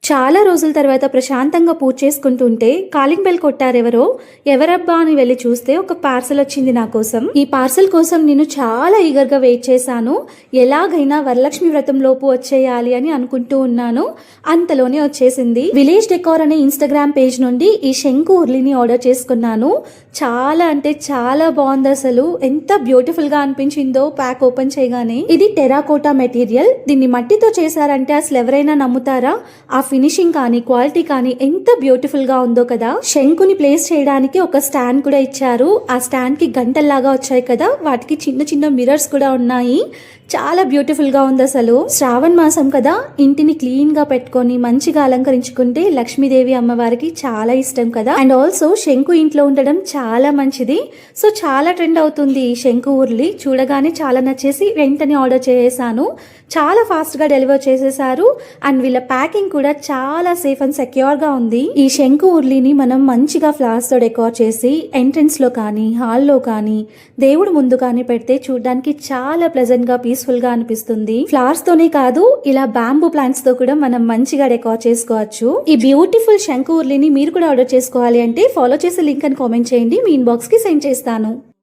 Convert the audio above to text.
చాలా రోజుల తర్వాత ప్రశాంతంగా పూజ చేసుకుంటుంటే కాలింగ్ బెల్ కొట్టారెవరో. ఎవరబ్బా అని వెళ్ళి చూస్తే ఒక పార్సల్ వచ్చింది నా కోసం. ఈ పార్సల్ కోసం నేను చాలా ఈగర్ గా వెయిట్ చేశాను. ఎలాగైనా వరలక్ష్మి వ్రతం లోపు వచ్చేయాలి అని అనుకుంటూ ఉన్నాను. అంతలోనే వచ్చేసింది. విలేజ్ డెకార్ అనే ఇన్స్టాగ్రామ్ పేజ్ నుండి ఈ శంకు ఉర్లిని ఆర్డర్ చేసుకున్నాను. చాలా అంటే చాలా బాగుంది. అసలు ఎంత బ్యూటిఫుల్ గా అనిపించిందో ప్యాక్ ఓపెన్ చేయగానే. ఇది టెరాకోటా మెటీరియల్. దీన్ని మట్టితో చేశారంటే అసలు ఎవరైనా నమ్ముతారా? ఆ ఫినిషింగ్ కానీ క్వాలిటీ కానీ ఎంత బ్యూటిఫుల్ గా ఉందో కదా. శంకుని ప్లేస్ చేయడానికి ఒక స్టాండ్ కూడా ఇచ్చారు. ఆ స్టాండ్ కి గంటల్లాగా వచ్చాయి కదా, వాటికి చిన్న చిన్న మిర్రర్స్ కూడా ఉన్నాయి. చాలా బ్యూటిఫుల్ గా ఉంది. అసలు శ్రావణ మాసం కదా, ఇంటిని క్లీన్ గా పెట్టుకొని మంచిగా అలంకరించుకుంటే లక్ష్మీదేవి అమ్మవారికి చాలా ఇష్టం కదా. అండ్ ఆల్సో శంకు ఇంట్లో ఉండడం చాలా మంచిది. సో చాలా ట్రెండ్ అవుతుంది ఈ శంకు ఉర్లి. చూడగానే చాలా నచ్చేసి వెంటనే ఆర్డర్ చేసేసాను. చాలా ఫాస్ట్ గా డెలివర్ చేసేసారు. అండ్ వీళ్ళ ప్యాకింగ్ కూడా చాలా సేఫ్ అండ్ సెక్యూర్ గా ఉంది. ఈ శంకు ఉర్లిని మనం మంచిగా ఫ్లవర్స్ తో డెకార్ చేసి ఎంట్రన్స్ లో కానీ హాల్లో కానీ దేవుడు ముందు కానీ పెడితే చూడడానికి చాలా ప్లెజెంట్ గా పీస్ఫుల్ గా అనిపిస్తుంది. ఫ్లవర్స్ తోనే కాదు, ఇలా బ్యాంబూ ప్లాంట్స్ తో కూడా మనం మంచిగా డెకార్ చేసుకోవచ్చు. ఈ బ్యూటిఫుల్ శంకు ఉర్లిని మీరు కూడా ఆర్డర్ చేసుకోవాలి అంటే ఫాలో చేసే లింక్ అని కామెంట్ చేయండి. మీ ఇన్బాక్స్ కి సెండ్ చేస్తాను.